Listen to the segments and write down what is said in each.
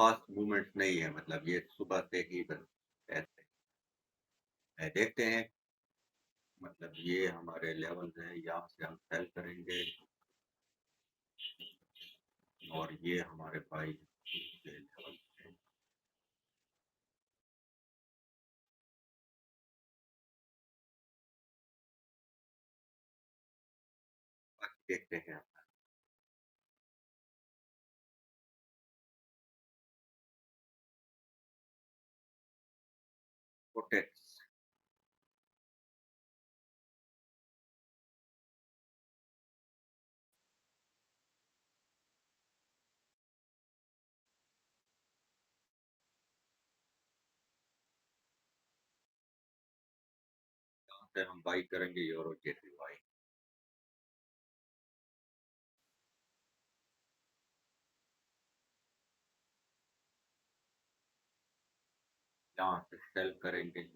ख़ास मूवमेंट नहीं है, मतलब ये सुबह से ही बस ऐसे देखते हैं, मतलब ये हमारे लेवल हैं, यहाँ से हम सेल करेंगे और ये हमारे भाई के लेवल हैं। बाकी देखते हैं कोटेक्स। यहाँ से हम बाई करेंगे यूरो जेपीवाई। यहाँ से सेल करेंगे।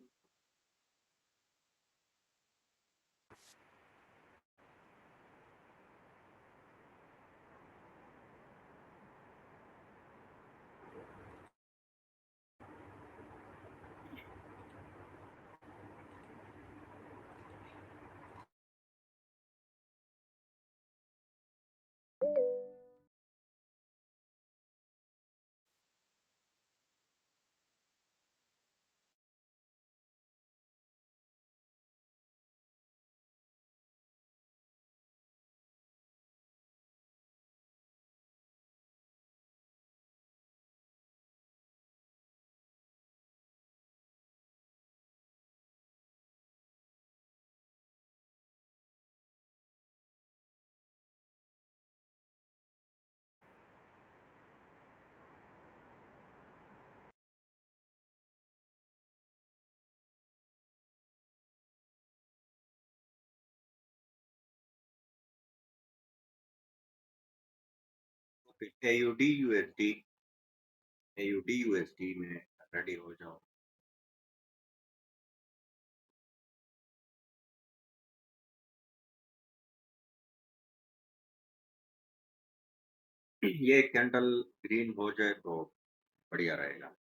एयूडी यूएसडी, एयूडी यूएसडी में रेडी हो जाओ। ये कैंडल ग्रीन हो जाए तो बढ़िया रहेगा।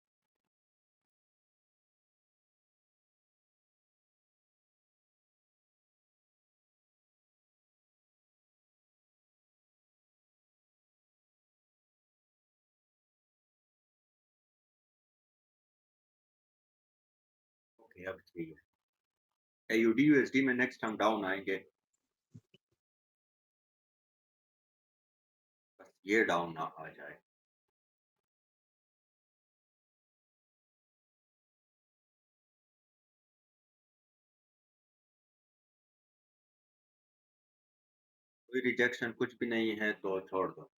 ओके, अब ठीक है। एयूडी यूएसडी में नेक्स्ट हम डाउन आएंगे। बस ये डाउन ना आ जाए। कोई रिजेक्शन कुछ भी नहीं है तो छोड़ दो।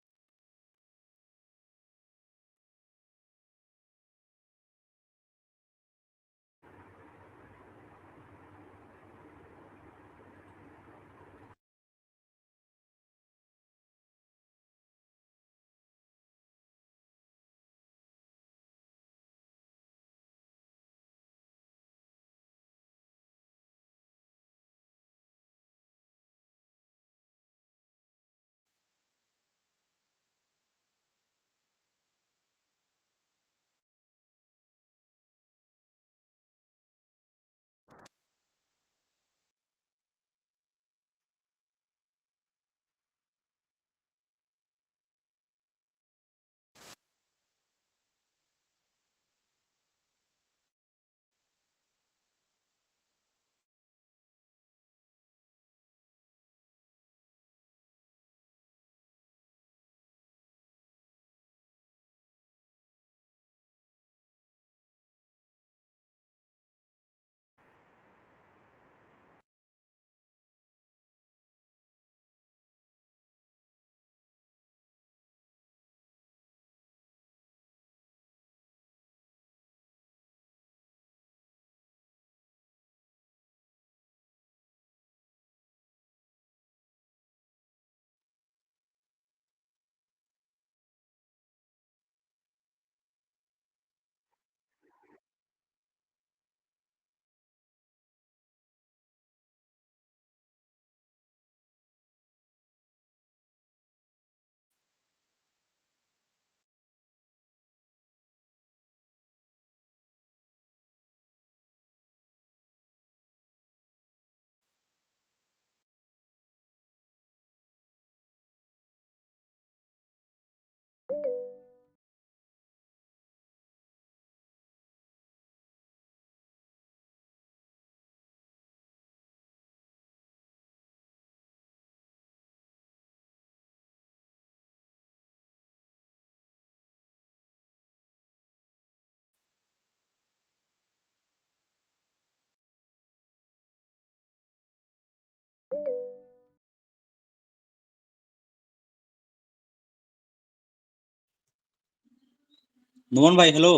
नुमान भाई हेलो।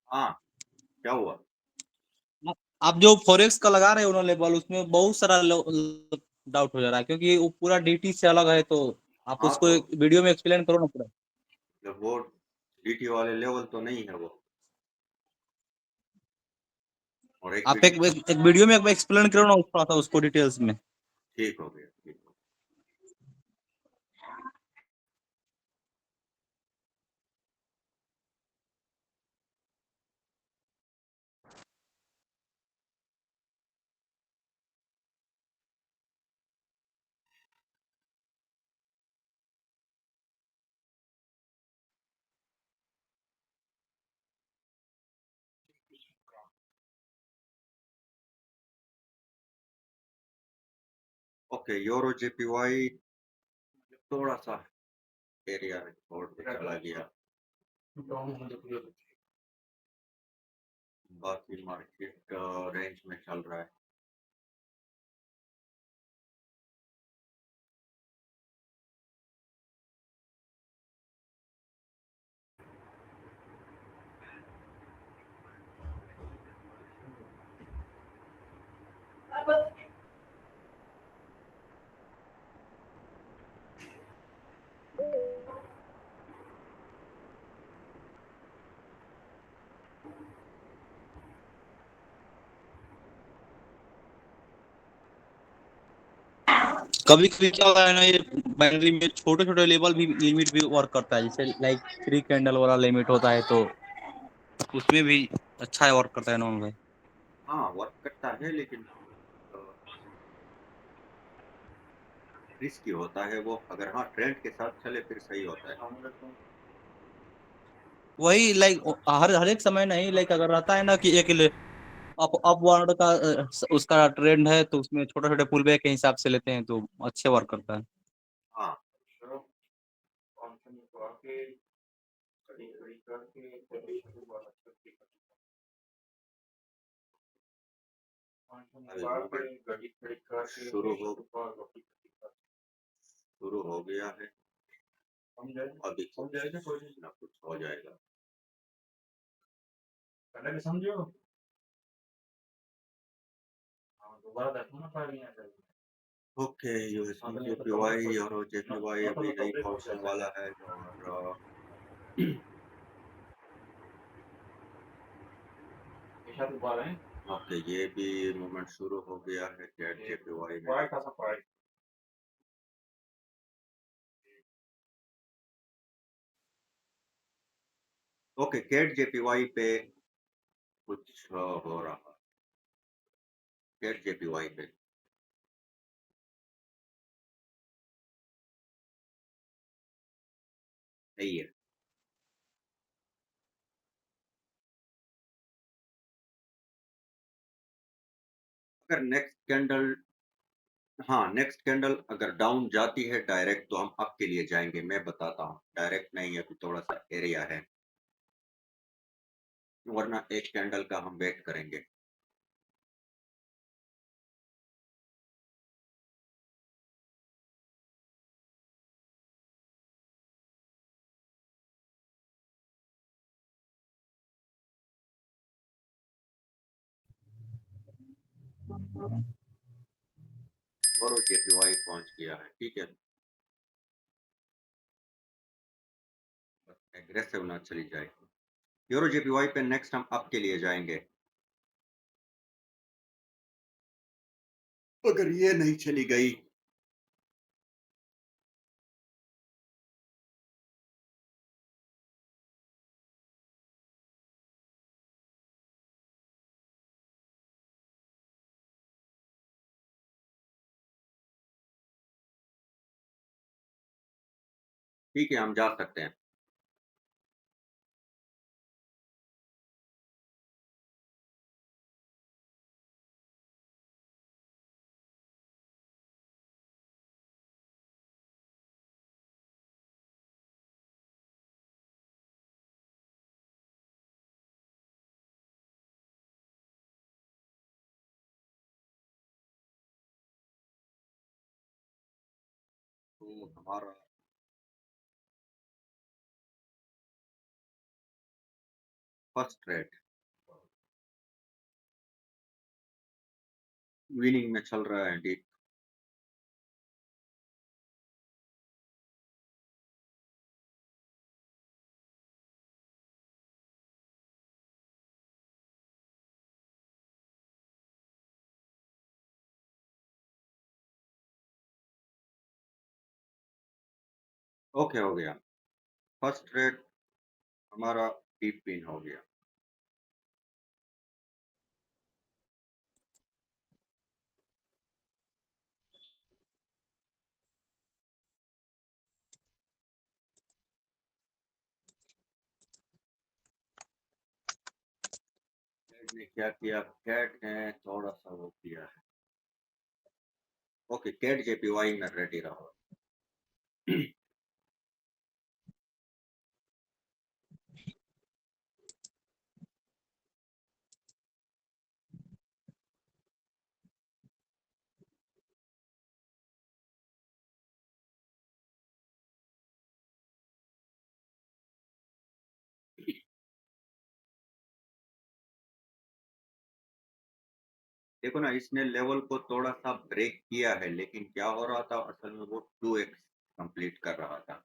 हाँ, क्या हुआ? आप जो फॉरेक्स का लगा रहे हो ना लेवल, उसमें बहुत सारा डाउट हो जा रहा है, क्योंकि वो पूरा डीटी से अलग है। तो आप हाँ, उसको तो एक वीडियो में एक्सप्लेन करो ना पूरा। जब वो डीटी वाले लेवल तो नहीं है वो। और एक आप वीडियो। एक वीडियो में एक्सप्लेन करो ना थोड़ा सा उसको डिटेल्स में। ठीक हो गया, ठीक हो गया। ओके, यूरो जेपीवाई थोड़ा सा एरिया में छोड़ के चला गया। बाकी मार्केट रेंज में चल रहा है। कभी कभी क्या होता है ना, ये बाइनरी में छोटे छोटे लेवल भी लिमिट भी वर्क करता है, जैसे लाइक 3 कैंडल वाला लिमिट होता है, तो उसमें भी अच्छा है, वर्क करता है नॉन भाई। हाँ, वर्क करता है, लेकिन रिस्की होता है वो। अगर हाँ ट्रेंड के साथ चले फिर सही होता है। वही लाइक हर हर एक समय नहीं, लाइक अगर रहता है ना कि एक अपवर्ड का उसका ट्रेंड है, तो उसमें छोटे छोटे पुल बैक के हिसाब से लेते हैं तो अच्छे वर्क करता है। हाँ, अभी मूवमेंट शुरू हो गया है। अभी कुछ ना कुछ हो जाएगा। ओके, यूएसडी जेपीवाई और जेपीवाई अभी नहीं पहुंचने वाला है। और ओके, ये भी मूवमेंट शुरू हो गया है कैट जेपीवाई में। ओके, कैट जेपीवाई पे कुछ हो रहा है। कैट जेपीवाई पे नहीं है। अगर नेक्स्ट कैंडल, हाँ नेक्स्ट कैंडल अगर डाउन जाती है डायरेक्ट, तो हम अप के लिए जाएंगे। मैं बताता हूँ, डायरेक्ट नहीं है, अभी थोड़ा सा एरिया है। वरना एक कैंडल का हम वेट करेंगे। और वो जेपीवाई पहुंच गया है, ठीक है। एग्रेसिव ना चली जाए। यूरो जेपीवाई पे नेक्स्ट हम अप के लिए जाएंगे। अगर ये नहीं चली गई, ठीक है, हम जा सकते हैं। तो हमारा फर्स्ट रेट विनिंग में चल रहा है डीप। ओके, हो गया। फर्स्ट रेट हमारा डीप विन हो गया। कैट ने क्या किया? कैट ने थोड़ा सा वो किया है। ओके, कैट जेपीवाई में रेडी रहो। देखो ना, इसने लेवल को थोड़ा सा ब्रेक किया है, लेकिन क्या हो रहा था असल में, वो 2x कंप्लीट कर रहा था।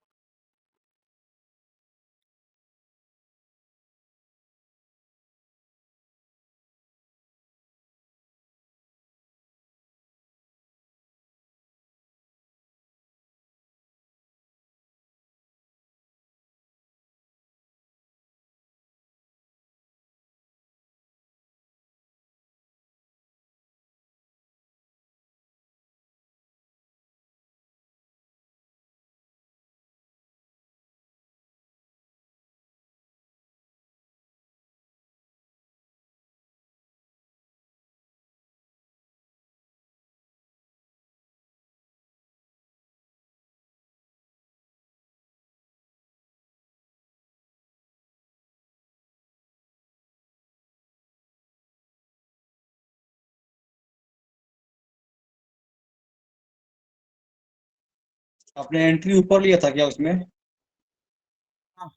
आपने एंट्री ऊपर लिया था क्या उसमें? हाँ,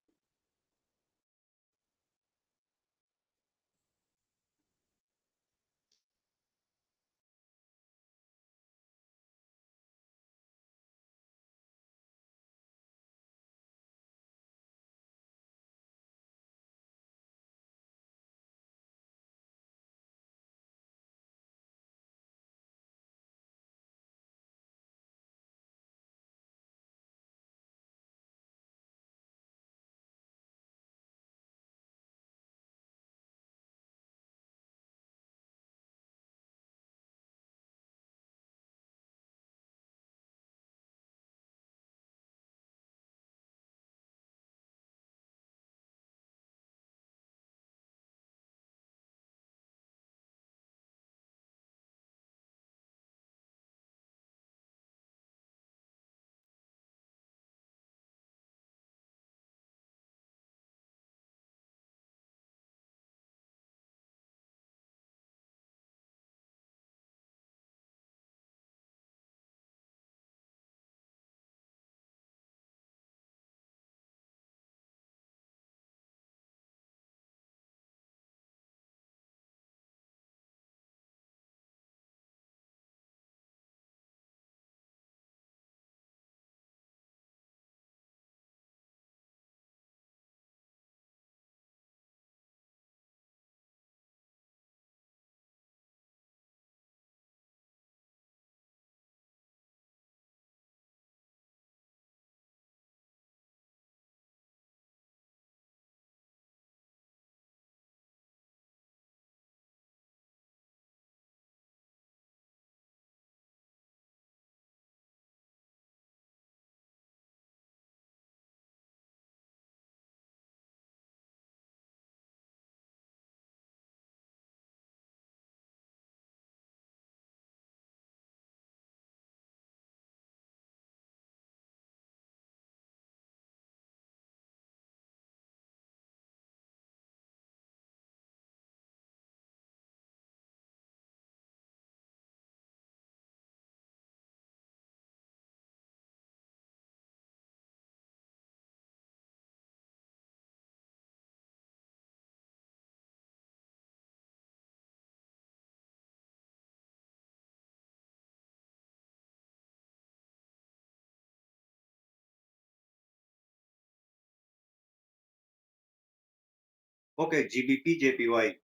ओके, जीबीपी, जेपीवाई।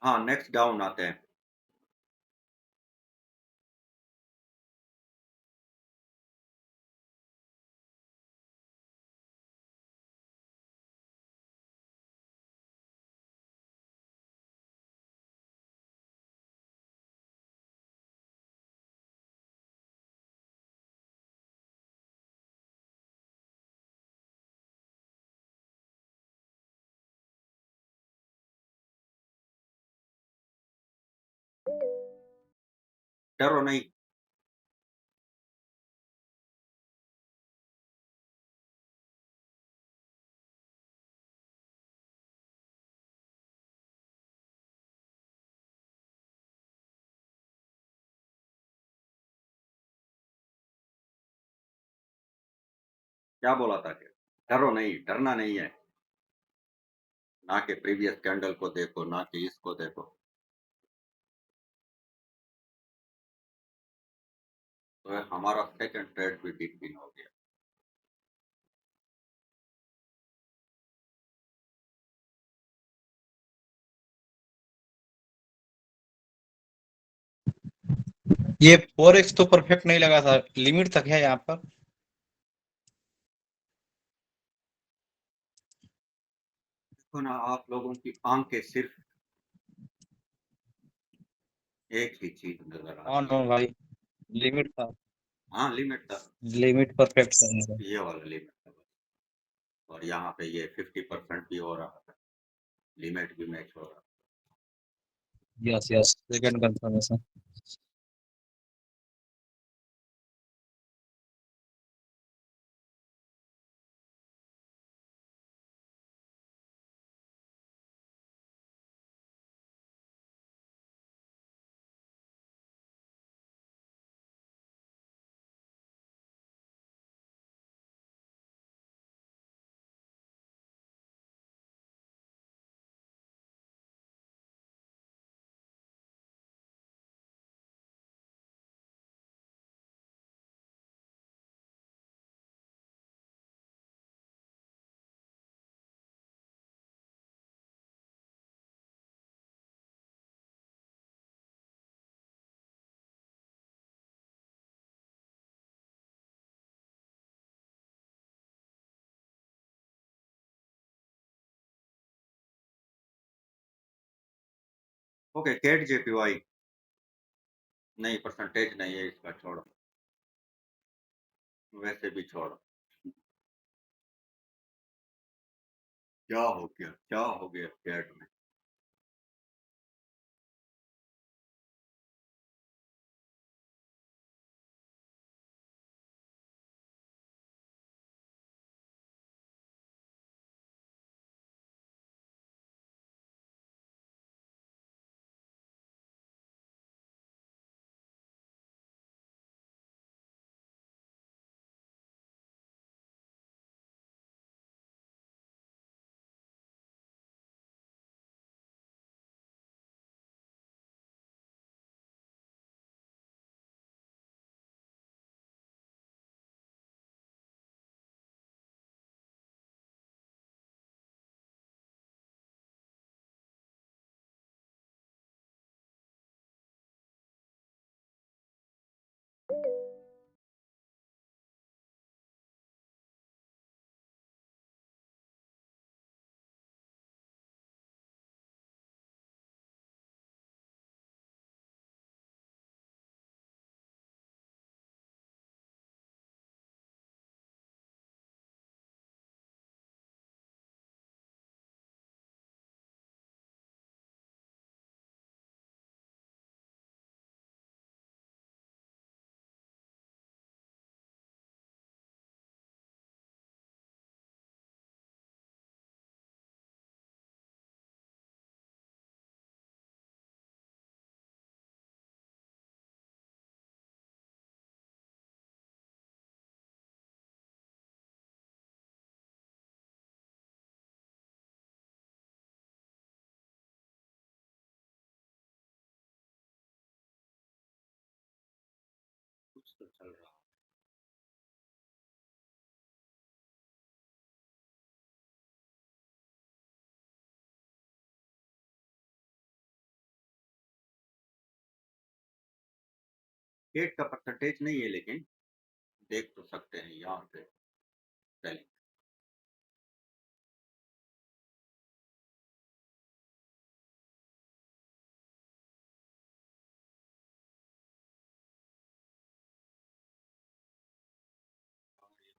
हाँ, नेक्स्ट डाउन आते हैं। डरो नहीं। क्या बोला था कि डरो नहीं, डरना नहीं है। ना कि प्रीवियस कैंडल को देखो, ना कि इसको देखो। तो हमारा सेकंड ट्रेड भी बिग विन हो गया। ये 4x तो परफेक्ट नहीं लगा था, लिमिट तक है यहाँ पर। देखो ना, आप लोगों की आंखें सिर्फ एक ही चीज नजर हाँ आती नो है। भाई, लिमिट था, हाँ, लिमिट था। लिमिट परफेक्ट करने का। ये वाला लिमिट था बस। और यहाँ पे ये 50% भी हो रहा था, लिमिट भी मैच हो रहा। Yes yes, second confirmation. Okay, CAD JPY. नहीं, परसेंटेज नहीं है इसका, छोड़ो। वैसे भी छोड़ो। क्या हो गया, क्या हो गया कैट में? कुछ तो चल रहा। गेट का परसेंटेज नहीं है, लेकिन देख तो सकते हैं यहाँ पे। चलिए,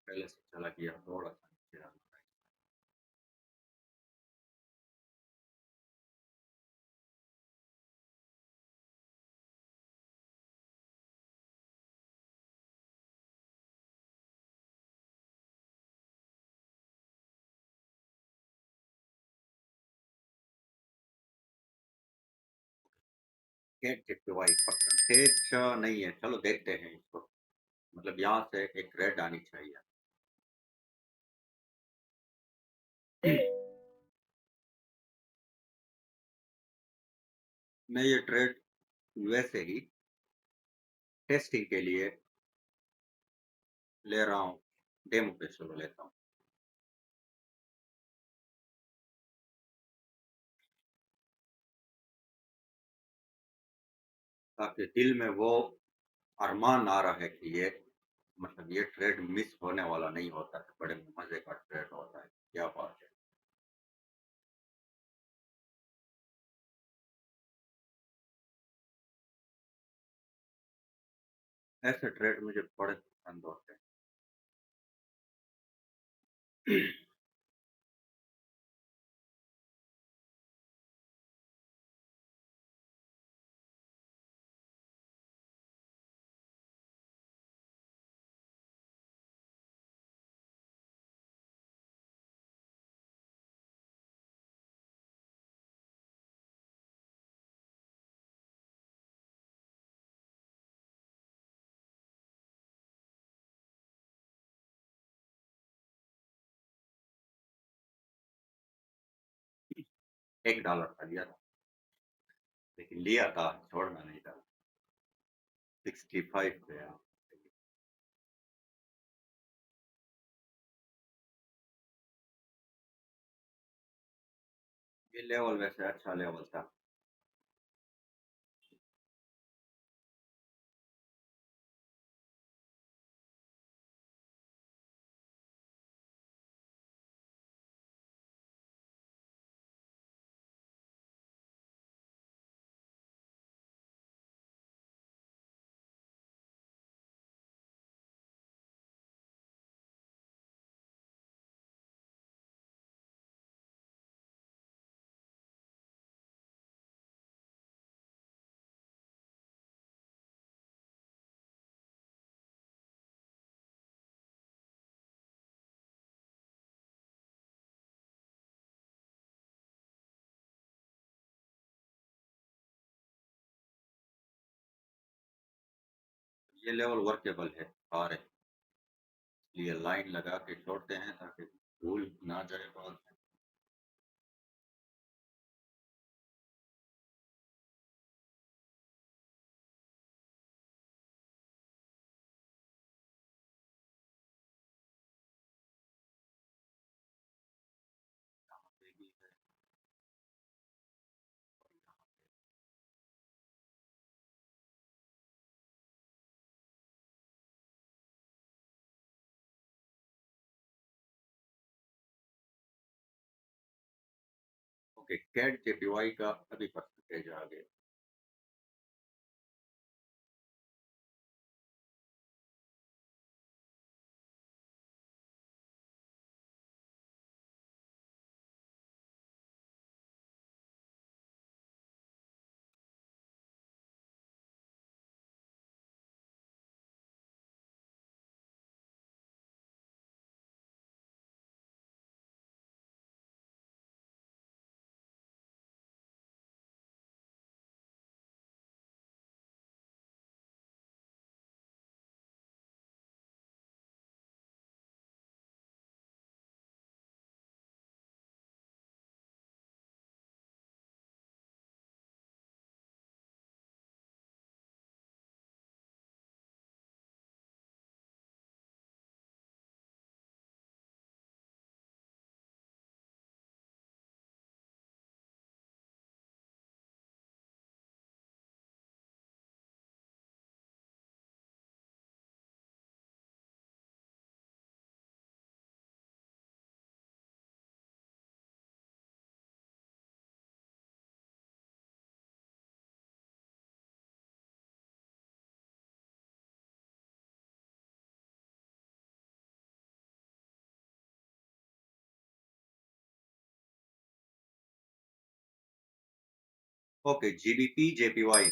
पहले से चला गया, थोड़ा सा नीचे आ गया। गेट जेपीवाई परसेंटेज नहीं है, चलो देखते हैं इसको। मतलब यहाँ से एक रेड आनी चाहिए। मैं ये ट्रेड वैसे ही टेस्टिंग के लिए ले रहा हूँ, डेमो पे चलो लेता हूँ, ताकि दिल में वो अरमान आ रहा है कि ये, मतलब ये ट्रेड मिस होने वाला नहीं होता है, बड़े मजे का ट्रेड होता है। क्या बात है। ऐसे ट्रेड मुझे बड़े पसंद होते हैं। $1 का लिया था, लेकिन लिया था, छोड़ना नहीं था। 65 पे। ये लेवल वैसे अच्छा लेवल था। ये लेवल वर्केबल है, और इसलिए लाइन लगा के छोड़ते हैं ताकि भूल ना जाए बॉल। ओके, कैट जेपीवाई का अभी परसेंटेज आ गया। Okay, GBP, JPY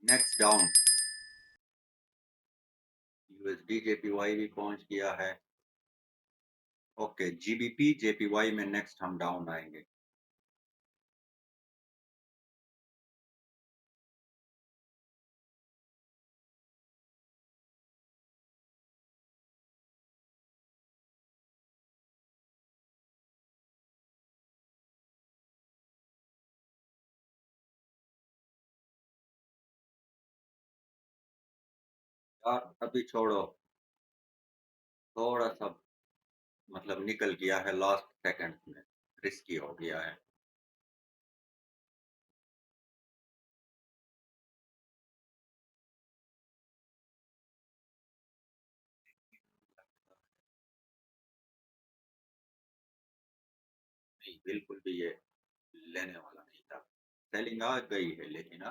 next down. USD, JPY भी पहुंच गया है। ओके, जीबीपी, जेपीवाई में नेक्स्ट हम डाउन आएंगे। यार अभी छोड़ो, थोड़ा सा मतलब निकल गया है लास्ट सेकंड में, रिस्की हो गया है। नहीं, बिल्कुल भी ये लेने वाला नहीं था। सेलिंग आ गई है, लेकिन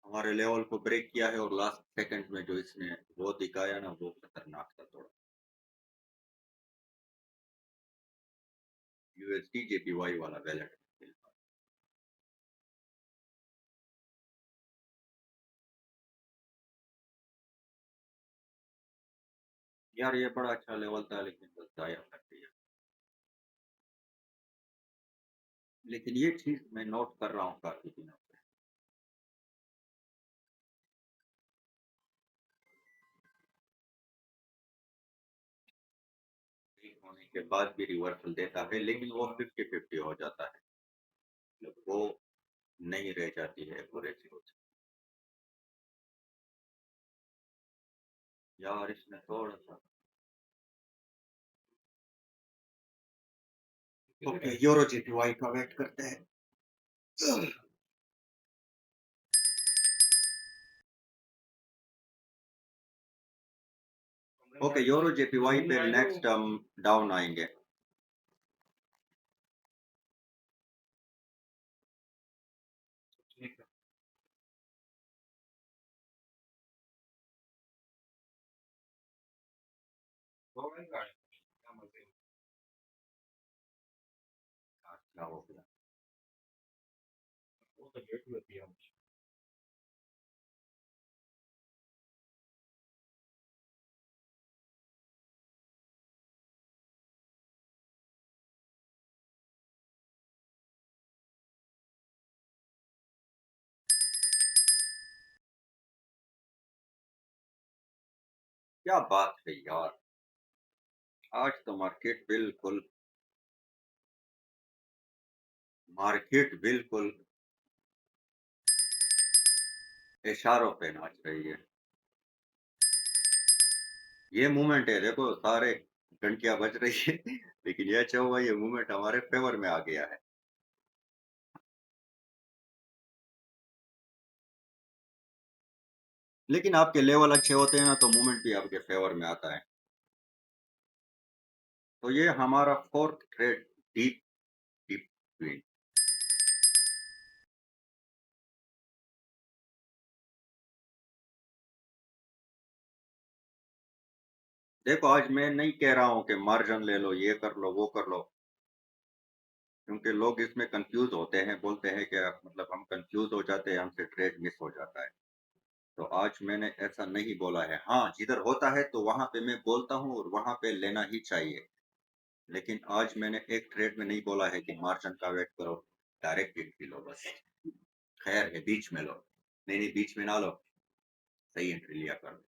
हमारे लेवल को ब्रेक किया है, और लास्ट सेकंड में जो इसने वो दिखाया ना, वो खतरनाक था थोड़ा। यूएसडी, जेपीवाई वाला वैलेट। यार ये बड़ा अच्छा लेवल था, लेकिन बस जाया कर दिया। लेकिन ये चीज मैं नोट कर रहा हूँ काफी दिनों से। ठीक होने के बाद भी रिवर्सल देता है, लेकिन वो 50-50 हो जाता है, मतलब वो नहीं रह जाती है पूरे जीरो से। यार इसमें थोड़ा सा। ओके, यूरो जेपीवाई का वेट करते हैं। ओके, यूरो जेपीवाई पे नेक्स्ट हम डाउन आएंगे। क्या हो गया? क्या बात है यार, आज तो मार्केट बिल्कुल इशारों पे नाच रही है। ये मूवमेंट है, देखो सारे घंटियां बज रही है, लेकिन ये अच्छा हुआ, ये मूवमेंट हमारे फेवर में आ गया है। लेकिन आपके लेवल अच्छे होते हैं ना, तो मूवमेंट भी आपके फेवर में आता है। तो ये हमारा fourth trade, deep deep trade. देखो, आज मैं नहीं कह रहा हूँ कि मार्जिन ले लो, ये कर लो, वो कर लो, क्योंकि लोग इसमें कंफ्यूज होते हैं, बोलते हैं कि मतलब हम कंफ्यूज हो जाते हैं, हमसे ट्रेड मिस हो जाता है। तो आज मैंने ऐसा नहीं बोला है। हाँ, जिधर होता है तो वहां पे मैं बोलता हूँ, और वहां पे लेना ही चाहिए। लेकिन आज मैंने एक ट्रेड में नहीं बोला है कि मार्जिन का वेट करो, डायरेक्ट एंट्री लो बस। खैर है, बीच में लो। नहीं नहीं, बीच में ना लो, सही एंट्री लिया करो।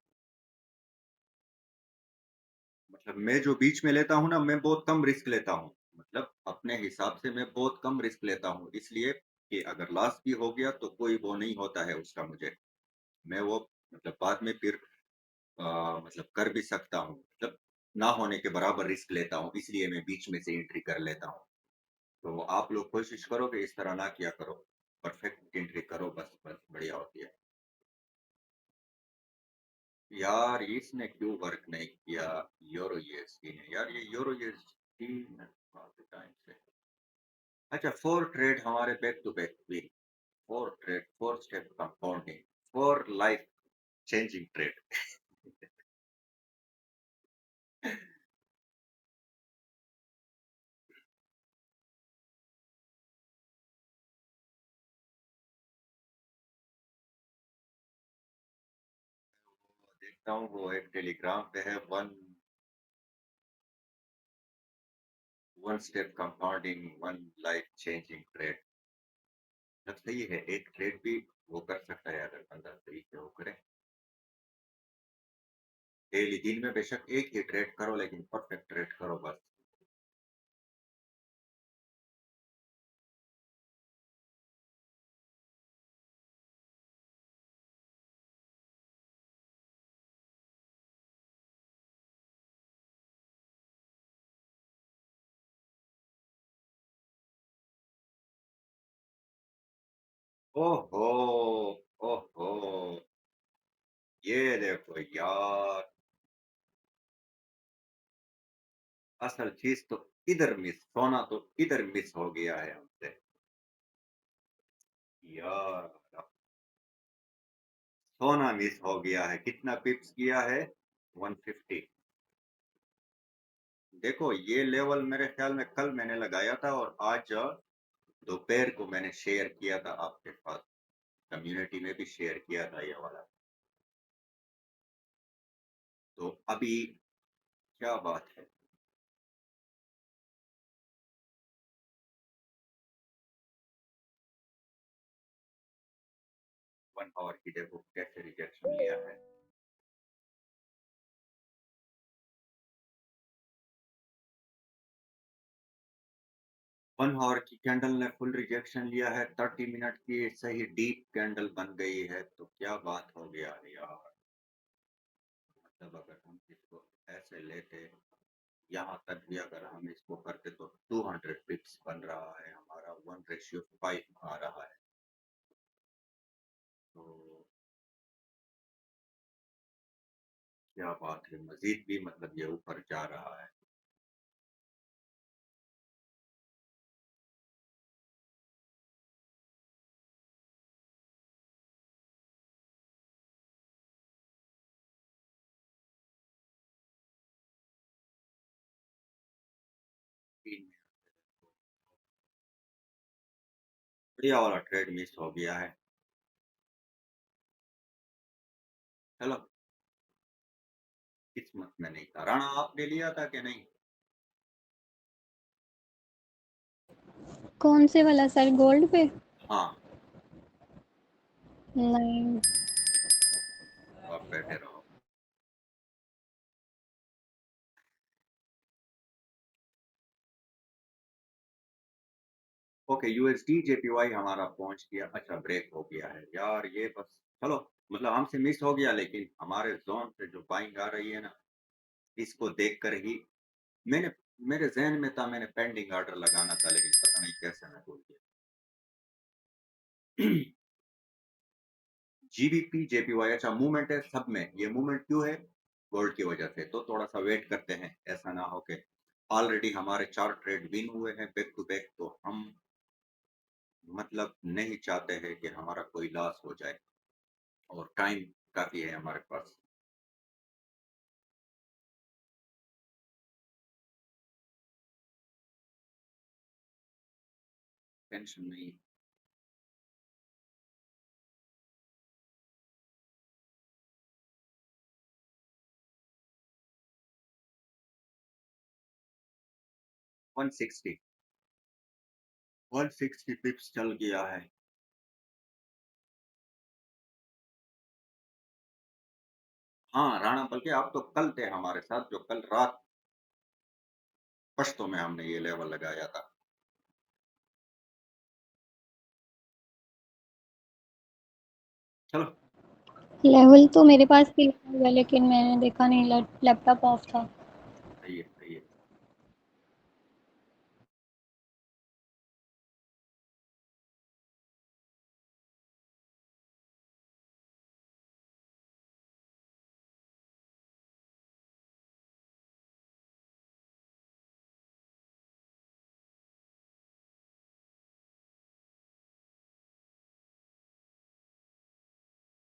मतलब मैं जो बीच में लेता हूँ ना, मैं बहुत कम रिस्क लेता हूँ। मतलब अपने हिसाब से मैं बहुत कम रिस्क लेता हूँ, इसलिए कि अगर लॉस भी हो गया तो कोई वो नहीं होता है उसका मुझे। मैं वो मतलब बाद में फिर मतलब कर भी सकता हूँ, मतलब ना होने के बराबर रिस्क लेता हूँ, इसलिए मैं बीच में से एंट्री कर लेता हूँ। तो आप लोग कोशिश करो कि इस तरह ना किया करो, परफेक्ट एंट्री करो, बस बस बढ़िया होती है। यार इसने क्यों वर्क नहीं किया? यूरो यूएसडी ने, यार ये यूरो यूएसडी काफी टाइम से। अच्छा, फोर ट्रेड हमारे बैक टू बैक हुई। Four trade, four step compounding, four life changing trade. देखता हूँ, वो एक टेलीग्राम पे है, one one step compounding, one life changing trade. सब सही है, एक ट्रेड भी वो कर सकता है अगर बंदा सही से वो करे। डेली दिन में बेशक एक ही ट्रेड करो, लेकिन परफेक्ट ट्रेड करो बस। ओहो, ओहो, ये देखो यार, असल चीज तो इधर मिस, सोना तो इधर मिस हो गया है हमसे यार। सोना मिस हो गया है, कितना पिप्स किया है? 150। देखो ये लेवल मेरे ख्याल में कल मैंने लगाया था, और आज दोपहर को मैंने शेयर किया था आपके पास, कम्युनिटी में भी शेयर किया था ये वाला। तो अभी क्या बात है? वन आवर की देखो कैसे रिजेक्शन लिया है। वन आवर की कैंडल ने फुल रिजेक्शन लिया है, 30 मिनट की सही डीप कैंडल बन गई है, तो क्या बात हो गया है यार। मतलब अगर हम इसको ऐसे लेते, यहाँ तक भी अगर हम इसको करते, तो 200 पिप्स बन रहा है हमारा, 1:5 आ रहा है। तो क्या बात है, मजीद भी मतलब ये ऊपर जा रहा है। बढ़िया वाला ट्रेड मिस हो गया है। चलो, किस्मत में नहीं था। राणा आपने लिया था कि नहीं? कौन से वाला सर, गोल्ड पे? हाँ। नहीं। तो आप बैठे रहो। ओके, यूएसडी जेपीवाई हमारा पहुंच गया। अच्छा, ब्रेक हो गया है यार ये, बस। चलो, मतलब हमसे मिस हो गया, लेकिन हमारे जोन से जो बाइंग आ रही है ना, इसको देख कर ही मैंने, मेरे जहन में था मैंने पेंडिंग ऑर्डर लगाना था, लेकिन पता नहीं कैसे मैं भूल गया। जीबीपी जेपीवाई, अच्छा मूवमेंट है सब में, ये मूवमेंट क्यों है? गोल्ड की वजह से। तो थोड़ा सा वेट करते हैं, ऐसा ना हो के ऑलरेडी हमारे 4 ट्रेड विन हुए हैं बैक टू बैक, तो हम मतलब नहीं चाहते हैं कि हमारा कोई लॉस हो जाए, और टाइम काफी है हमारे पास। टेंशन नहीं। 160, 160 पिप्स चल गया है। हाँ राणा, बल्कि आप तो कल थे हमारे साथ, जो कल रात पश्तो में हमने ये लेवल लगाया था। चलो। लेवल तो मेरे पास भी लगा हुआ है, लेकिन मैंने देखा नहीं, लैपटॉप ऑफ था। सही है, सही है।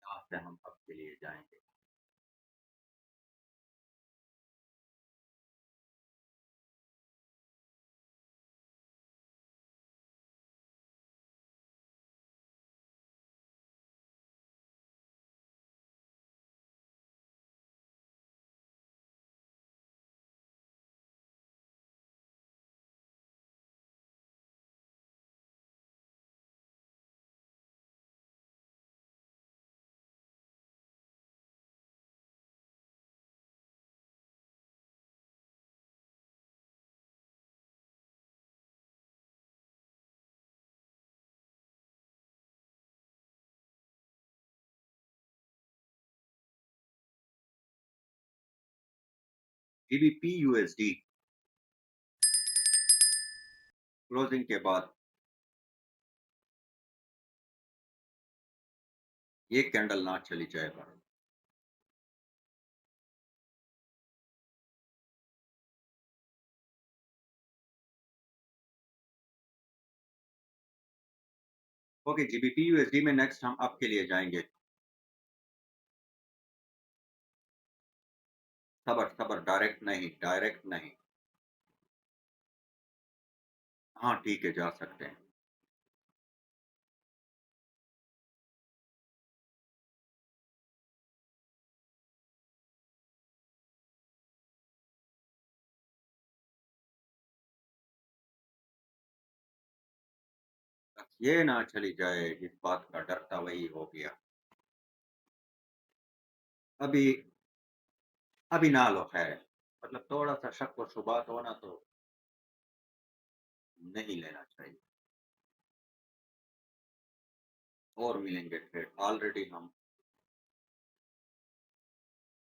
यहाँ से हम अब के लिए जाएंगे। जीबीपी यूएसडी क्लोजिंग के बाद ये कैंडल ना चली जाए बाहर। ओके, जीबीपी यूएसडी में नेक्स्ट हम आपके लिए जाएंगे। सबर सबर, डायरेक्ट नहीं, डायरेक्ट नहीं। हाँ ठीक है, जा सकते हैं। बस ये ना चली जाए, जिस बात का डर था वही हो गया। अभी अभी ना लो, खैर मतलब थोड़ा सा शक और शुबात होना तो नहीं लेना चाहिए। और मिलेंगे फिर, ऑलरेडी हम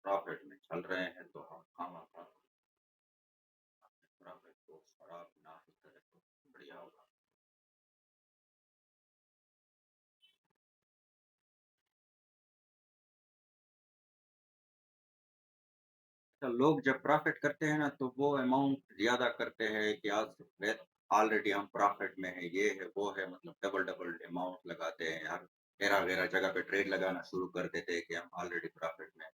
प्रॉफिट में चल रहे हैं, तो हम खामा प्रॉफिट को खराब ना ही करें तो बढ़िया होगा। तो लोग जब प्रॉफिट करते हैं ना, तो वो अमाउंट ज्यादा करते हैं कि आज ऑलरेडी हम प्रॉफिट में है, ये है वो है, मतलब डबल डबल अमाउंट लगाते हैं यार। तेरह वेरा जगह पे ट्रेड लगाना शुरू कर देते हैं कि हम ऑलरेडी प्रॉफिट में हैं।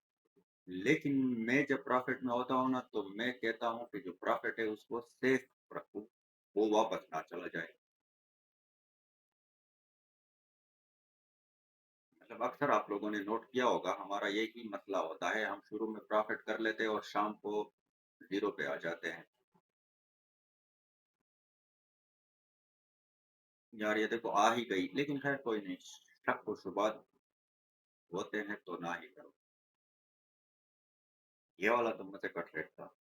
लेकिन मैं जब प्रॉफिट में होता हूँ ना, तो मैं कहता हूँ कि जो प्रॉफिट है उसको सेफ रखूं, वो वापस ना चला जाए। मतलब अक्सर आप लोगों ने नोट किया होगा, हमारा यही मसला होता है, हम शुरू में प्रॉफिट कर लेते हैं और शाम को जीरो पे आ जाते हैं। यार ये देखो आ ही गई, लेकिन खैर कोई नहीं, शक को शुबात होते हैं तो ना ही करो। ये वाला तो मुझसे कट रेट था।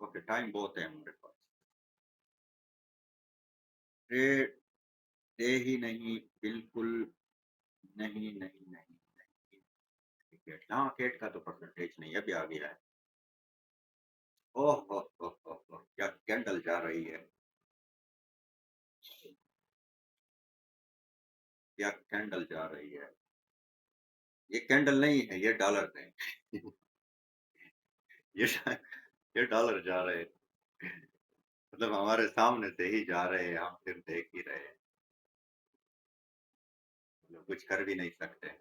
ओके, टाइम बहुत है हमारे पास। ट्रेड दे ही नहीं, बिल्कुल नहीं नहीं नहीं नहीं। केट, हाँ केट का तो परसेंटेज नहीं अभी आ गया है। ओह हो, क्या कैंडल जा रही है, क्या कैंडल जा रही है। ये कैंडल नहीं है, ये डॉलर है। ये ये डॉलर जा रहे हैं, मतलब हमारे सामने से ही जा रहे हैं, हम सिर्फ देख ही रहे हैं, मतलब कुछ कर भी नहीं सकते।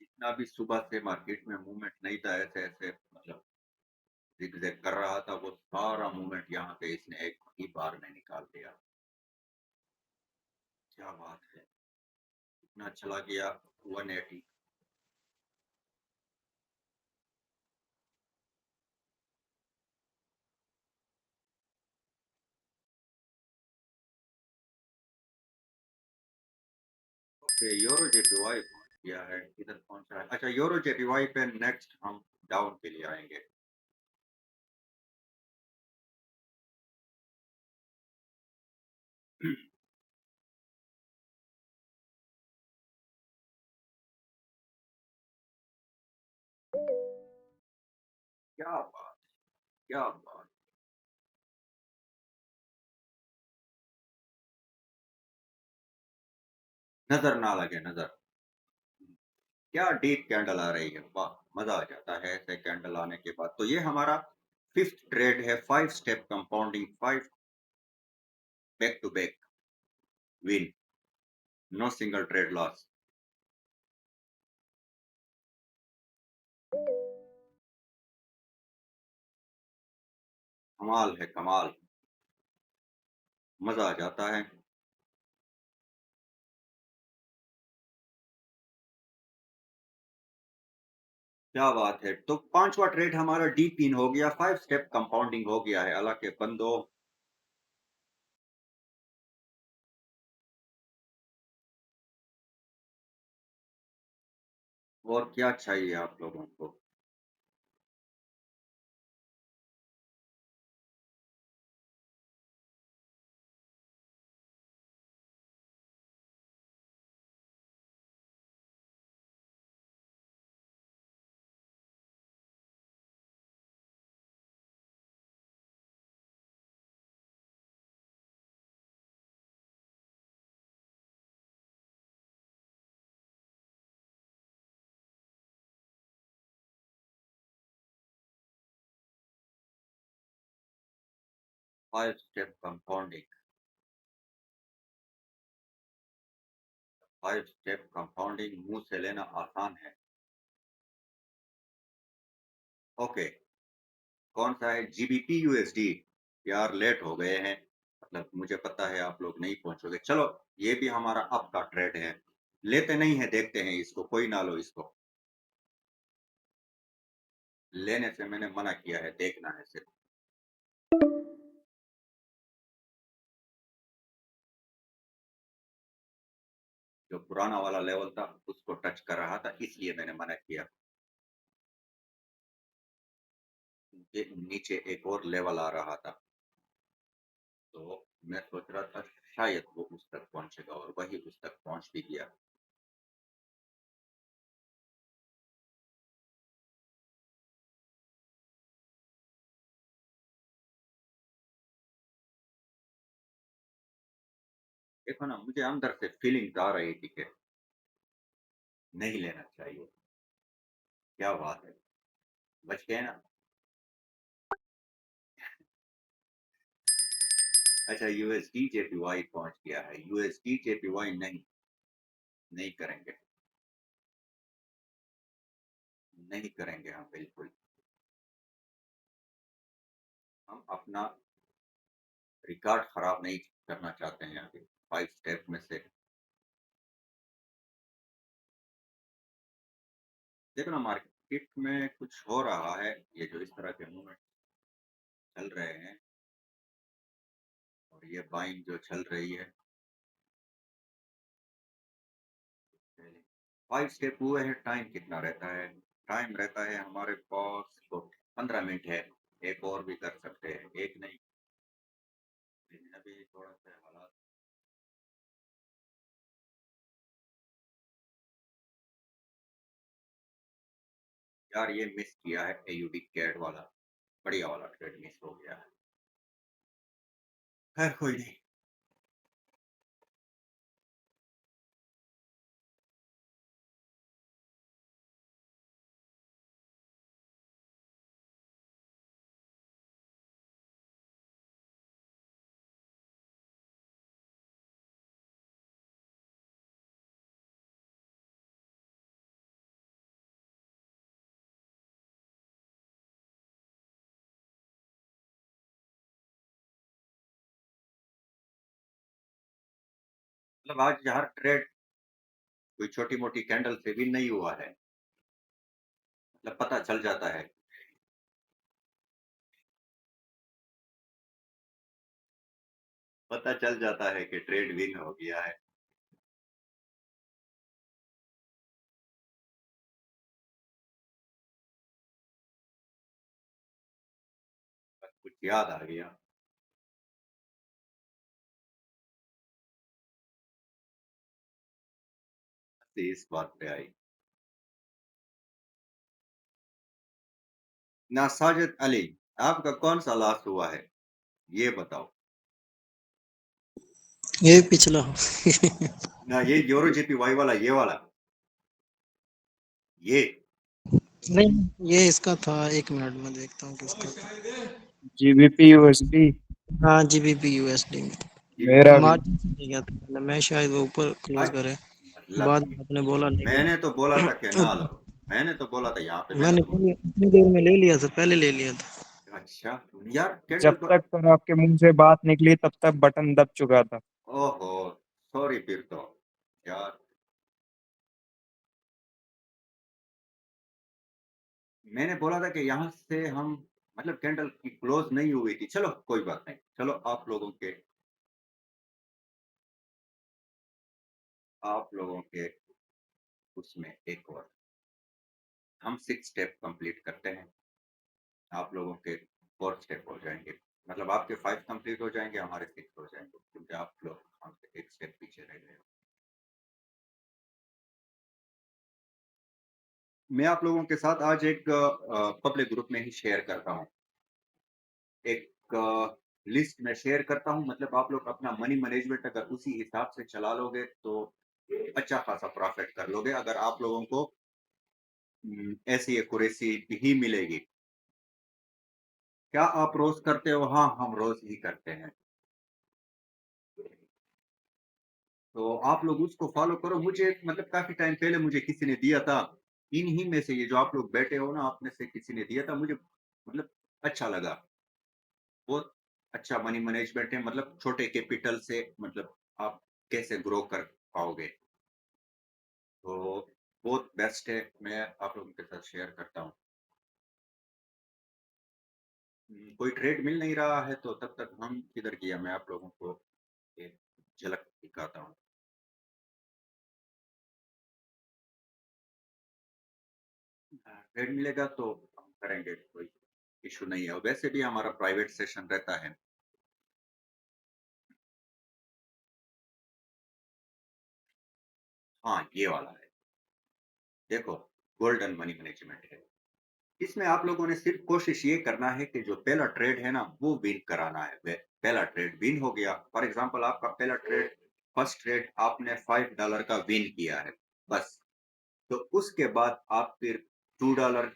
जितना भी सुबह से मार्केट में मूवमेंट नहीं था, ऐसे ऐसे मतलब जिगजैग कर रहा था, वो सारा मूवमेंट यहाँ पे इसने एक ही बार में निकाल दिया। क्या बात है, इतना चला गया 180। ओके, यूरो जेपीवाई पहुंच गया है, किधर पहुंचा है, अच्छा यूरो जेपीवाई पे नेक्स्ट हम डाउन के लिए आएंगे। क्या बात, क्या बात। नजर ना लगे, नजर। क्या डीप कैंडल आ रही है, वाह, मजा आ जाता है ऐसे कैंडल आने के बाद। तो ये हमारा फिफ्थ ट्रेड है, 5 step compounding, 5 back to back win, no single trade loss. कमाल है, कमाल, मजा आ जाता है। क्या बात है। तो 5वां ट्रेड हमारा डीप इन हो गया, 5 स्टेप कंपाउंडिंग हो गया है। अल्लाह के बंदो, और क्या चाहिए आप लोगों को? Five step compounding, 5 step compounding मुंह से लेना आसान है। ओके, कौन सा है? GBP USD. यार लेट हो गए हैं, मतलब मुझे पता है आप लोग नहीं पहुंचोगे। चलो, ये भी हमारा अप का ट्रेड है, लेते नहीं है, देखते हैं इसको। कोई ना लो इसको, लेने से मैंने मना किया है, देखना है सिर्फ। जो पुराना वाला लेवल था उसको टच कर रहा था, इसलिए मैंने मना किया। ये नीचे एक और लेवल आ रहा था, तो मैं सोच रहा था शायद वो उस तक पहुंचेगा, और वही उस तक पहुंच भी गया। देखो ना, मुझे अंदर से फीलिंग आ रही थी कि नहीं लेना चाहिए। क्या बात है, बच गए ना। अच्छा, यूएसडी जेपीवाई पहुंच गया है। यूएसडी जेपीवाई नहीं, नहीं करेंगे, नहीं करेंगे हम बिल्कुल। हम अपना रिकॉर्ड खराब नहीं करना चाहते हैं अभी 5 स्टेप में से। देखो ना, मार्केट में कुछ हो रहा है, ये जो इस तरह के मूवमेंट चल रहे हैं, और ये बाइंग जो चल रही है। 5 स्टेप हुए हैं, टाइम कितना रहता है? टाइम रहता है हमारे पास तो 15 मिनट है। एक और भी कर सकते हैं, एक नहीं, लेकिन अभी थोड़ा सा हालात। यार ये मिस किया है एयूडी कैड वाला, बढ़िया वाला ट्रेड मिस हो गया है। खैर कोई नहीं। मतलब आज हर ट्रेड कोई छोटी मोटी कैंडल से भी नहीं हुआ है, मतलब पता चल जाता है। पता चल जाता है कि ट्रेड विन हो गया है। बस कुछ याद आ गया, तो इस बात पे आई। ना साजिद अली, आपका कौन सा लॉस हुआ है, ये बताओ। ये पिछला ना ये यूरो जेपीवाई वाला, ये वाला, ये। नहीं, ये इसका था। 1 मिनट में देखता हूँ किसका था। GBP USD. हाँ, जीबीपी यूएसडी में मेरा भी। मार्जिन से नहीं गया था पहले। मैं शायद वो ऊपर क्लोज करे, मतलब बाद में आपने बोला लेके। मैंने तो बोला था कि ना लो, मैंने तो बोला था यहाँ पे, मैंने मैंने तो। इतनी देर में ले लिया था, पहले ले लिया था। अच्छा, यार कैंडल जब को। तक पर आपके मुंह से बात निकली तब तक बटन दब चुका था। ओहो, सॉरी फिर तो, यार। मैंने बोला था कि यहाँ से हम मतलब कैंडल की क्लोज नहीं हुई थी। चलो कोई बात नहीं। चलो आप लोगों के उसमें एक और हम 6 स्टेप कंप्लीट करते हैं। आप लोगों के 4 स्टेप हो जाएँगे। मतलब आपके 5 कंप्लीट हो जाएँगे, हमारे 6 हो जाएँगे क्योंकि आप लोग हमसे 1 स्टेप पीछे रह गए हो। मैं आप लोगों के साथ आज एक पब्लिक ग्रुप में ही शेयर करता हूँ। एक लिस्ट में शेयर करता हूँ, मतलब आप लोग अपना मनी मैनेजमेंट अगर उसी हिसाब से चला लोगे तो अच्छा खासा प्रॉफिट कर लोगे। अगर आप लोगों को ऐसी एक्यूरेसी ही मिलेगी। क्या आप रोज करते हो? हाँ, हम रोज ही करते हैं। तो आप लोग उसको फॉलो करो। मुझे मतलब काफी टाइम पहले मुझे किसी ने दिया था। इन्हीं में से ये जो आप लोग बैठे हो ना, आप में से किसी ने दिया था मुझे, मतलब अच्छा लगा। बहुत अच्छा मनी मैनेजमेंट है, मतलब छोटे कैपिटल से मतलब आप कैसे ग्रो कर पाओगे। तो बहुत बेस्ट है, मैं आप लोगों के साथ शेयर करता हूँ। कोई ट्रेड मिल नहीं रहा है तो तब तक हम किधर किया, मैं आप लोगों को एक झलक दिखाता हूँ। ट्रेड मिलेगा तो हम करेंगे, कोई इशू नहीं है। वैसे भी हमारा प्राइवेट सेशन रहता है। हाँ, ये वाला है। देखो, गोल्डन मनी मैनेजमेंट है। इसमें आप लोगों ने सिर्फ कोशिश ये करना है कि जो पहला ट्रेड है ना वो विन कराना है। पहला ट्रेड विन हो गया, फॉर एग्जांपल आपका पहला ट्रेड, फर्स्ट ट्रेड आपने $5 का विन किया है, बस। तो उसके बाद आप फिर $2,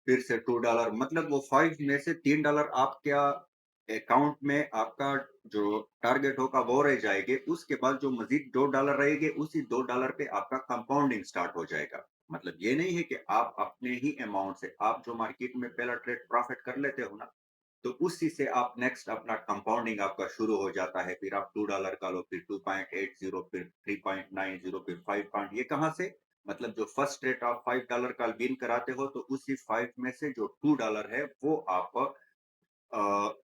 फिर से $2, मतलब वो 5 में से $3 आपका अकाउंट में आपका जो टारगेट होगा वो रह जाएंगे। उसके बाद जो मजीद $2 रहेंगे, उसी $2 पे आपका कंपाउंडिंग स्टार्ट हो जाएगा। मतलब ये नहीं है कि आप अपने ही अमाउंट से, आप जो मार्केट में पहला ट्रेड प्रॉफिट कर लेते हो ना, तो उसी से आप नेक्स्ट अपना कंपाउंडिंग आपका शुरू हो जाता है। फिर आप $2 का लो, फिर 2.80, फिर 3.90, फिर 5 पॉइंट। ये कहाँ से? मतलब जो फर्स्ट रेट आप $5 का विन कराते हो, तो उसी 5 में से जो $2 है वो आप अ,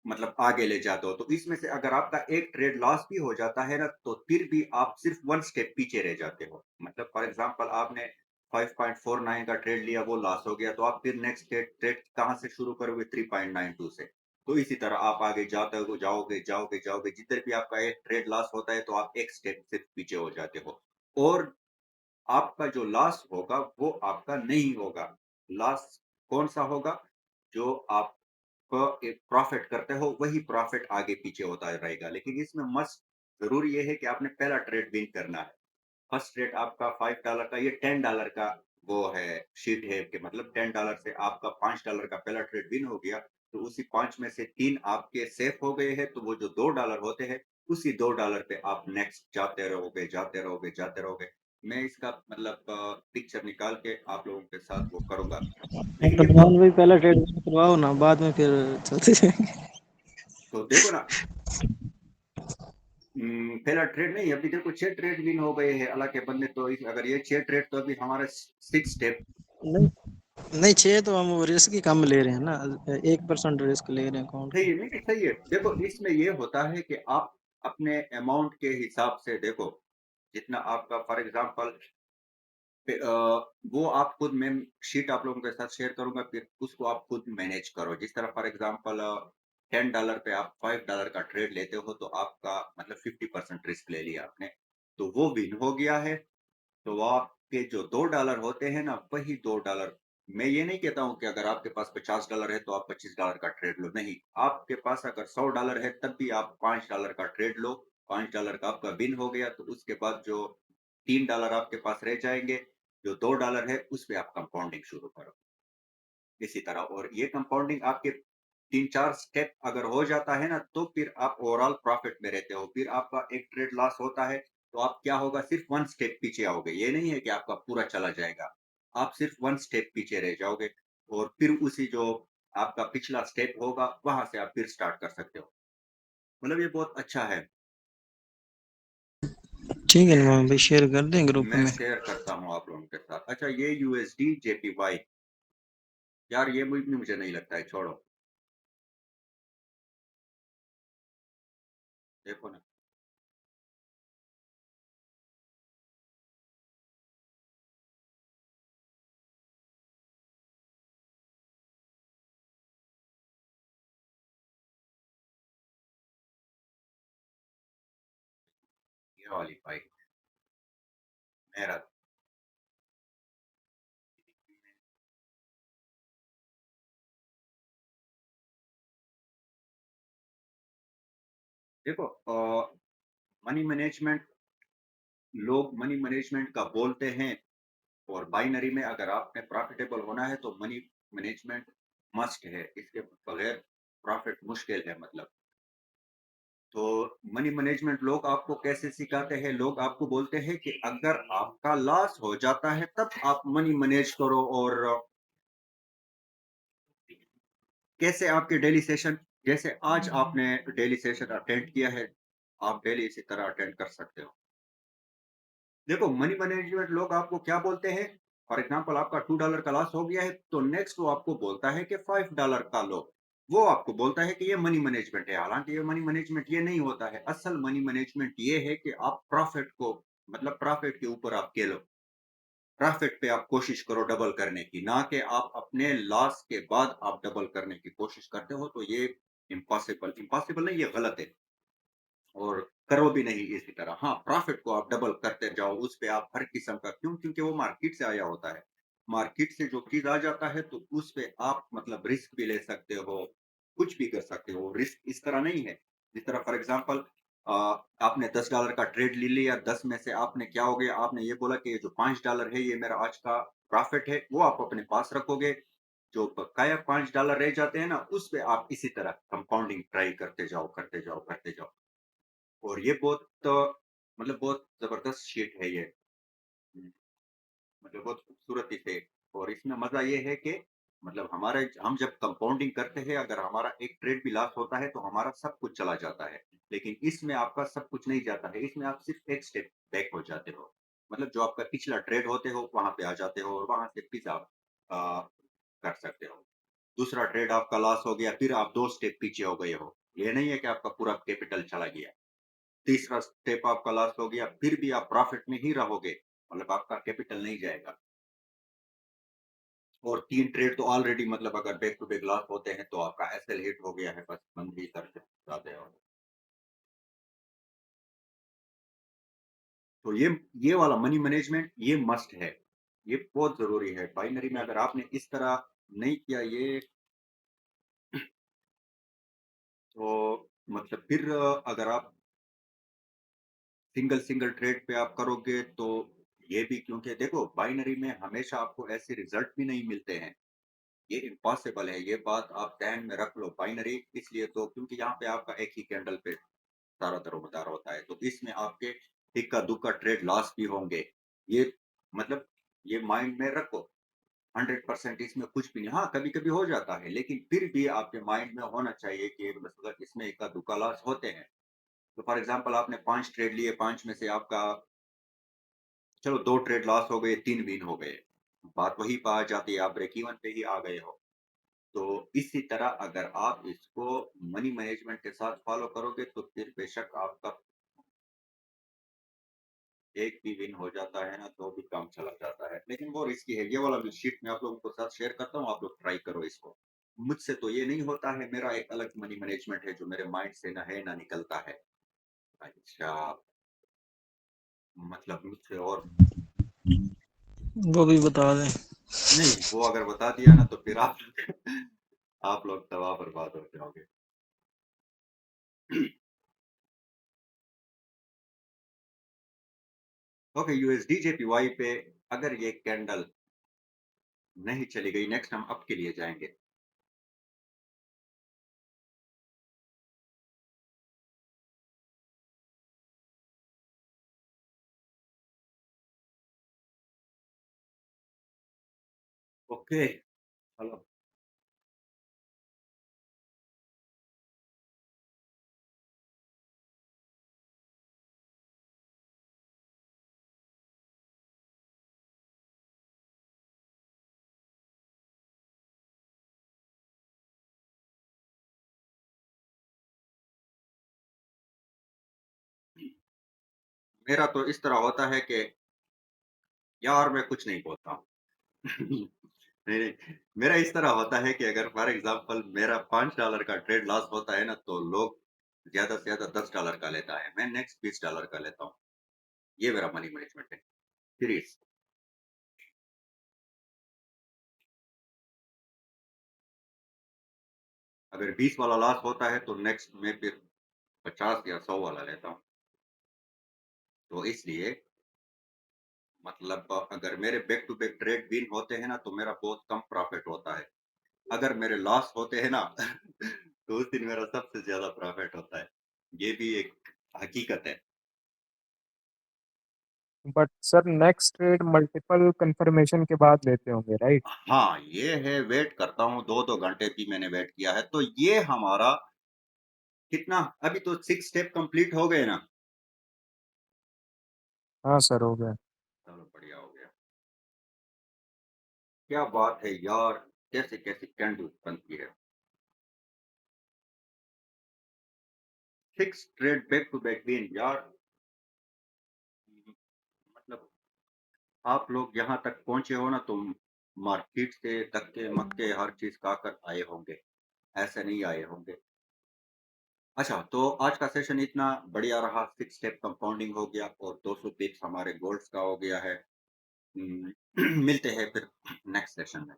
मतलब आगे ले जाते हो। तो इसमें से अगर आपका एक ट्रेड लॉस भी हो जाता है ना, तो फिर भी आप सिर्फ वन स्टेप पीछे रह जाते हो। मतलब फॉर एग्जांपल आपने 5.49 का ट्रेड लिया, वो लॉस हो गया, तो आप फिर नेक्स्ट ट्रेड ट्रेड कहाँ से शुरू करोगे? 3.92 से। तो इसी तरह आप आगे जाते हो, जाओगे जाओगे जाओगे, जिधर भी आपका एक ट्रेड लॉस होता है तो आप एक स्टेप सिर्फ पीछे हो जाते हो। और आपका जो लॉस होगा वो आपका नहीं होगा। लॉस कौन सा होगा? जो आप एक प्रॉफिट करते हो वही प्रॉफिट आगे पीछे होता रहेगा। लेकिन इसमें मस्ट जरूरी ये है कि आपने पहला ट्रेड विन करना है। फर्स्ट रेट आपका $5 का, ये $10 का वो है, शीट है कि मतलब $10 से आपका $5 का पहला ट्रेड विन हो गया। तो उसी 5 में से 3 आपके सेफ हो गए हैं, तो वो जो $2 होते हैं, उसी $2 पे आप नेक्स्ट जाते रहोगे जाते रहोगे जाते रहोगे। मैं इसका मतलब पिक्चर निकाल के आप लोगों के साथ वो करूंगा। लेकिन ये प्रधान बहुत, भाई पहला ट्रेड करवाओ ना, बाद में फिर चलते जाएंगे। तो देखो ना, पहला ट्रेड नहीं, अभी देखो 6 ट्रेड विन हो गए हैं अल्लाह के बंदे। तो अगर ये 6 ट्रेड, तो अभी हमारा 6 स्टेप। नहीं नहीं, 6 तो हम रिस्क ही कम ले रहे हैं ना, 1% रिस्क ले रहे हैं अकाउंट सही का। है, नहीं सही है। देखो इसमें ये होता है कि आप अपने अमाउंट के हिसाब से देखो, जितना आपका फॉर एग्जांपल वो आप खुद, मैं शीट आप लोगों के साथ शेयर करूंगा, फिर उसको आप खुद मैनेज करो। जिस तरह फॉर एग्जांपल $10 पे आप $5 का ट्रेड लेते हो, तो आपका मतलब 50% रिस्क ले लिया आपने, तो वो विन हो गया है। तो आपके जो $2 होते हैं ना, वही $2, मैं ये नहीं कहता हूँ कि अगर आपके पास $50 है तो आप $25 का ट्रेड लो, नहीं। आपके पास अगर $100 है तब भी आप $5 का ट्रेड लो। $5 का आपका विन हो गया, तो उसके बाद जो $3 आपके पास रह जाएंगे, जो $2 है उस पे आप कंपाउंडिंग शुरू करो इसी तरह। और ये कंपाउंडिंग आपके 3-4 स्टेप अगर हो जाता है ना, तो फिर आप ओवरऑल प्रॉफिट में रहते हो। फिर आपका एक ट्रेड लॉस होता है तो आप क्या होगा, सिर्फ वन स्टेप पीछे आओगे। ये नहीं है कि आपका पूरा चला जाएगा, आप सिर्फ वन स्टेप पीछे रह जाओगे। और फिर उसी जो आपका पिछला स्टेप होगा, वहां से आप फिर स्टार्ट कर सकते हो। मतलब ये बहुत अच्छा है। ठीक है नुमान भाई, शेयर कर दें ग्रुप मैं में। शेयर करता हूँ आप लोगों के साथ। अच्छा, ये यूएसडी जेपीवाई, यार ये मुझे नहीं लगता है, छोड़ो, देखो ना। ये वाली फाइल मेरा, देखो मनी मैनेजमेंट, लोग मनी मैनेजमेंट का बोलते हैं, और बाइनरी में अगर आपने प्रॉफिटेबल होना है तो मनी मैनेजमेंट मस्ट है, इसके बगैर प्रॉफिट मुश्किल है मतलब। तो मनी मैनेजमेंट लोग आपको कैसे सिखाते हैं? लोग आपको बोलते हैं कि अगर आपका लॉस हो जाता है तब आप मनी मैनेज करो, और कैसे आपके डेली सेशन, जैसे आज आपने डेली सेशन अटेंड किया है, आप डेली इसी तरह अटेंड कर सकते हो। देखो मनी मैनेजमेंट लोग आपको क्या बोलते हैं, फॉर एग्जांपल आपका $2 का लॉस हो गया है, तो नेक्स्ट वो आपको बोलता है कि $5 का लो। वो आपको बोलता है कि ये मनी मैनेजमेंट है, हालांकि ये मनी मैनेजमेंट ये नहीं होता है। असल मनी मैनेजमेंट ये है कि आप प्रॉफिट को, मतलब प्रॉफिट के ऊपर आप खेलो, प्रॉफिट पे आप कोशिश करो डबल करने की, ना कि आप अपने लॉस के बाद आप डबल करने की कोशिश करते हो। तो ये इम्पॉसिबल, इम्पॉसिबल नहीं, ये गलत है, और करो भी नहीं इसी तरह। हाँ, प्रॉफिट को आप डबल करते जाओ, उस पे आप हर किस्म का, क्यों? क्योंकि वो मार्केट से आया होता है। मार्केट से जो चीज आ जाता है तो उस पे आप मतलब रिस्क भी ले सकते हो, कुछ भी कर सकते हो। रिस्क इस तरह नहीं है, जिस तरह फॉर एग्जांपल आपने $10 का ट्रेड ले लिया, 10 में से आपने क्या हो गया, आपने ये बोला कि ये जो $5 है ये मेरा आज का प्रॉफिट है, वो आप अपने पास रखोगे। जो बकाया $5 रह जाते हैं ना, उस पे आप इसी तरह कंपाउंडिंग ट्राई करते जाओ, करते जाओ, करते जाओ। और ये बहुत मतलब बहुत जबरदस्त शीट है ये। हम्म, मतलब बहुत खूबसूरत इसे। और इसमें मजा ये है कि मतलब हमारे, हम जब कंपाउंडिंग करते हैं, अगर हमारा एक ट्रेड भी लॉस होता है तो हमारा सब कुछ चला जाता है। लेकिन इसमें आपका सब कुछ नहीं जाता है, इसमें आप सिर्फ एक स्टेप बैक हो जाते हो। मतलब जो आपका पिछला ट्रेड होते हो वहां पे आ जाते हो, और वहां से फिर आप आ, कर सकते हो। दूसरा ट्रेड आपका लॉस हो गया, फिर आप 2 स्टेप पीछे हो गए हो। ये नहीं है कि आपका पूरा कैपिटल चला गया। तीसरा स्टेप आपका लॉस हो गया, फिर भी आप प्रॉफिट में ही रहोगे, मतलब आपका कैपिटल नहीं जाएगा। और 3 ट्रेड तो ऑलरेडी, मतलब अगर बैक टू बैक लॉस होते हैं तो आपका एसएल हिट हो गया है, बस बंद ही कर जाते हो। तो ये वाला मनी मैनेजमेंट ये मस्ट है, ये बहुत जरूरी है। बाइनरी में अगर आपने इस तरह नहीं किया ये, तो मतलब फिर अगर आप सिंगल सिंगल ट्रेड पे आप करोगे तो ये भी, क्योंकि देखो बाइनरी में हमेशा आपको ऐसे रिजल्ट भी नहीं मिलते हैं, ये इम्पॉसिबल है। ये बात आप ध्यान में रख लो। बाइनरी इसलिए तो क्योंकि यहाँ पे आपका एक ही कैंडल पे सारा दरोमदार होता है, तो इसमें आपके इक्का दुक्का ट्रेड लॉस भी होंगे। ये मतलब ये माइंड में रखो। 100% इसमें कुछ भी नहीं, हाँ कभी कभी हो जाता है, लेकिन फिर भी आपके माइंड में होना चाहिए कि मतलब इसमें इक्का दुक्का लॉस होते हैं। तो फॉर एग्जाम्पल आपने 5 ट्रेड लिए, 5 में से आपका, चलो 2 ट्रेड लॉस हो गए, 3 विन हो गए, बात वही पा जाती है, आप ब्रेक इवन पे ही आ गए हो। तो इसी तरह अगर आप इसको मनी मैनेजमेंट के साथ फॉलो करोगे तो फिर बेशक आपका एक भी विन हो जाता है ना, तो भी काम चला जाता है। लेकिन वो रिस्की है। ये वाला शीट मैं आप लोगों को साथ शेयर करता हूँ, आप लोग ट्राई करो इसको। मुझसे तो ये नहीं होता है, मेरा एक अलग मनी मैनेजमेंट है जो मेरे माइंड से ना है ना निकलता है। अच्छा, मतलब मुझसे और वो भी बता दें। नहीं, वो अगर बता दिया ना तो फिर आप आप लोग तबाह बर्बाद हो जाओगे। ओके, यूएसडी जेपीवाई पे अगर ये कैंडल नहीं चली गई, नेक्स्ट हम अप के लिए जाएंगे। ओके, चलो। मेरा तो इस तरह होता है कि यार मैं कुछ नहीं बोलता हूँ। नहीं, नहीं, मेरा इस तरह होता है कि अगर फॉर एग्ज़ाम्पल मेरा $5 का ट्रेड लॉस होता है ना, तो लोग ज़्यादा से ज़्यादा $10 का लेता है, मैं नेक्स्ट $20 का लेता हूँ। ये मेरा मनी मैनेजमेंट है, सीरियस। अगर 20 वाला लॉस होता है, तो नेक्स्ट मैं फिर 50 या 100 वाला लेता हूँ। तो इसलिए मतलब अगर मेरे back to back trade win होते हैं ना, तो मेरा बहुत कम प्रॉफ़िट होता है। अगर मेरे लॉस होते हैं ना तो उस दिन मेरा सबसे ज़्यादा प्रॉफ़िट होता है। ये भी एक हकीकत है। But sir next trade multiple confirmation के बाद लेते होंगे, राइट? हाँ, ये है वेट करता हूँ 2-2 घंटे भी मैंने वेट किया है। तो ये हमारा कितना अभी तो 6 स्टेप कंप्लीट हो गए ना? हाँ सर, हो गया। चलो बढ़िया हो गया। क्या बात है यार! कैसे-कैसे कैंडल बनती है। 6 trade back to back win यार। मतलब आप लोग यहाँ तक पहुँचे हो ना, तो मार्केट से धक्के-मक्के हर चीज़ खाकर आए होंगे, ऐसे नहीं आए होंगे। अच्छा, तो आज का सेशन इतना बढ़िया रहा, 6 स्टेप कंपाउंडिंग हो गया और 200 पिप्स हमारे गोल्ड्स का हो गया है। मिलते हैं फिर नेक्स्ट सेशन में।